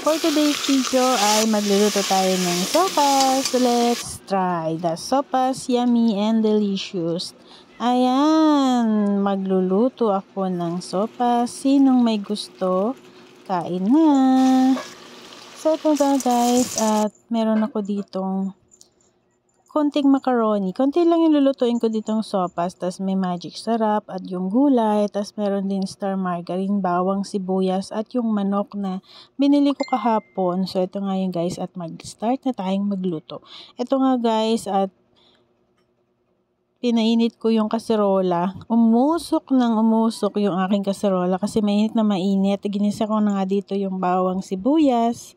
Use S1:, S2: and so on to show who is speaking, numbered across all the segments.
S1: For today's video ay magluluto tayo ng sopas. So let's try the sopas, yummy and delicious. Ayan, magluluto ako ng sopas. Sinong may gusto? Kain na! So ito na guys, at meron ako ditong konting macaroni. Konti lang yung lulutuin ko ditong sopas. Tapos may magic sarap at yung gulay. Tapos meron din star margarine, bawang, sibuyas at yung manok na binili ko kahapon. So ito nga yung guys, at mag-start na tayong magluto. Ito nga guys, at pinainit ko yung kaserola. Umusok ng umusok yung aking kaserola kasi mainit na mainit. Ginisa ko na nga dito yung bawang, sibuyas.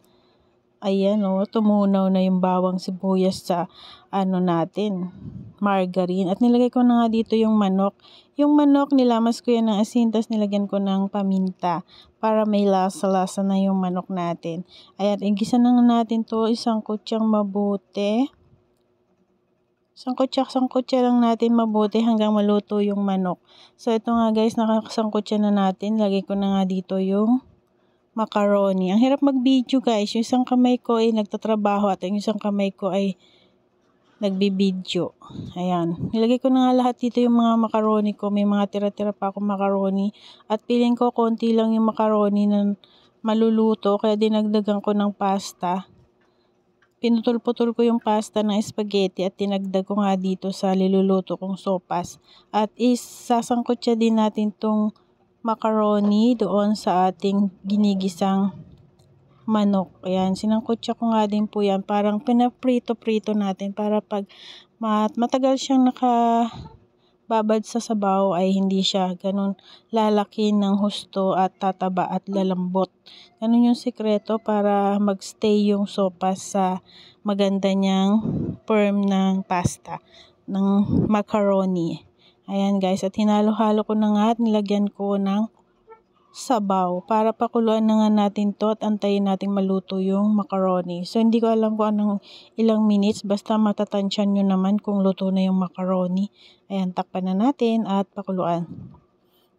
S1: Ayan o, tumunaw na yung bawang sibuyas sa natin, margarine. At nilagay ko na nga dito yung manok. Yung manok, nilamas ko yan ng asin, tapos nilagyan ko ng paminta para may lasa-lasa na yung manok natin. Ayan, igisa na natin to, isang kutsang mabuti. Sangkutsa lang natin mabuti hanggang maluto yung manok. So ito nga guys, nakasangkutsa na natin. Lagay ko na nga dito yung macaroni. Ang hirap mag-video guys. Yung isang kamay ko ay nagtatrabaho at yung isang kamay ko ay nagbibideo. Ayan. Nilagay ko na nga lahat dito yung mga macaroni ko. May mga tira-tira pa akong macaroni. At piling ko konti lang yung macaroni na maluluto. Kaya dinagdagan ko ng pasta. Pinutol-putol ko yung pasta ng spaghetti at tinagdag ko nga dito sa niluluto kong sopas. At isasangkutsa din natin tong macaroni doon sa ating ginigisang manok. Ayan, sinangkutsa ko nga din po yan. Parang pinaprito-prito natin para pag matagal siyang nakababad sa sabaw ay hindi siya ganun lalaki ng husto at tataba at lalambot. Ganun yung sikreto para magstay yung sopas sa maganda niyang firm ng pasta, ng macaroni. Ayan guys, at hinalo-halo ko na nga at nilagyan ko ng sabaw para pakuluan na nga natin to at antayin natin maluto yung macaroni. So hindi ko alam kung anong ilang minutes, basta matatansyan nyo naman kung luto na yung macaroni. Ayan, takpan na natin at pakuluan.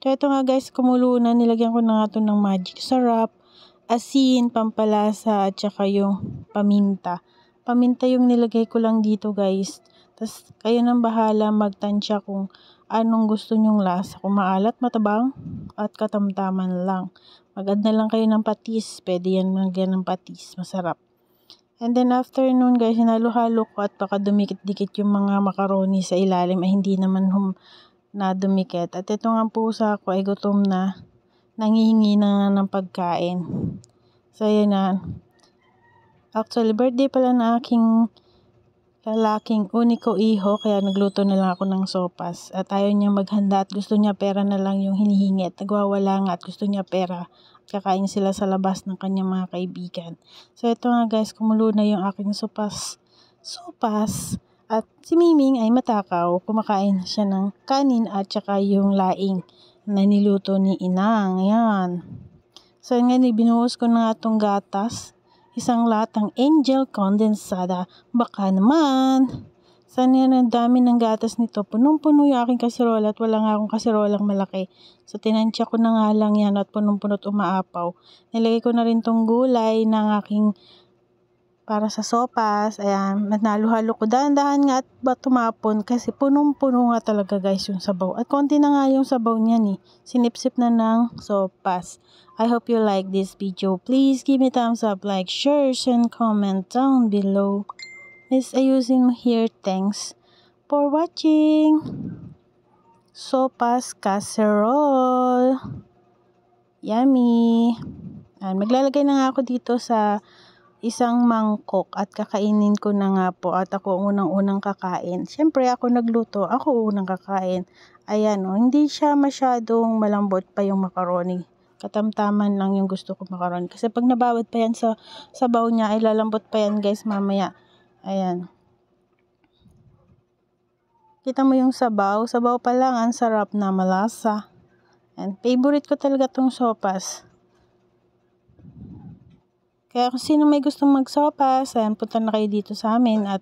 S1: So ito nga guys, kumulo na, nilagyan ko na nga to ng magic sarap, asin, pampalasa at saka yung paminta. Paminta yung nilagay ko lang dito guys. Tapos kayo nang bahala magtansya kung anong gusto nyong lasa. Kung maalat, matabang, at katamtaman lang. Mag-add na lang kayo ng patis. Pwede yan ng patis. Masarap. And then after nun guys, hinalo-halo ko at baka dumikit-dikit yung mga macaroni sa ilalim ay hindi naman na dumikit. At ito nga pusa ko ay gutom na. Nangihingi na ng pagkain. So yun na. Actually, birthday pala na aking lalaking uniko iho, kaya nagluto na lang ako ng sopas. At ayaw niya maghanda at gusto niya pera na lang yung hinihingi. At nagwawala nga at gusto niya pera. Kakain sila sa labas ng kanyang mga kaibigan. So ito nga guys, kumulo na yung aking sopas. At si Miming ay matakaw. Kumakain siya ng kanin at saka yung laing na niluto ni Inang. Ayan. So nga, binuhos ko na nga itong gatas. Isang latang Angel Condensada. Baka naman. Sana yan, ang dami ng gatas nito. Punong-puno yung aking kaserola at wala nga akong kaserolang malaki. So tinansya ko na nga lang yan at punong-punot umaapaw. Nilagay ko na rin tong gulay ng aking para sa sopas. Ayan, nalo-halo ko. Dahan-dahan nga at tumapon kasi punong-puno nga talaga guys yung sabaw. At konti na nga yung sabaw niyan eh. Sinipsip na ng sopas. I hope you like this video. Please give me thumbs up, like, share, and comment down below. Miss ayusin mo here. Thanks for watching. Sopas casserole. Yummy. Ayan, maglalagay na nga ako dito sa isang mangkok at kakainin ko na nga po at ako unang-unang kakain. Siyempre ako nagluto, ako unang kakain. Ayan o, hindi siya masyadong malambot pa yung macaroni. Katamtaman lang yung gusto ko macaroni. Kasi pag nabawad pa yan sa sabaw niya, ay lalambot pa yan guys mamaya. Ayan. Kita mo yung sabaw. Sabaw pa lang, ang sarap na malasa. And favorite ko talaga tong sopas. Kaya kung sino may gustong magsopas, ayan, punta na kayo dito sa amin at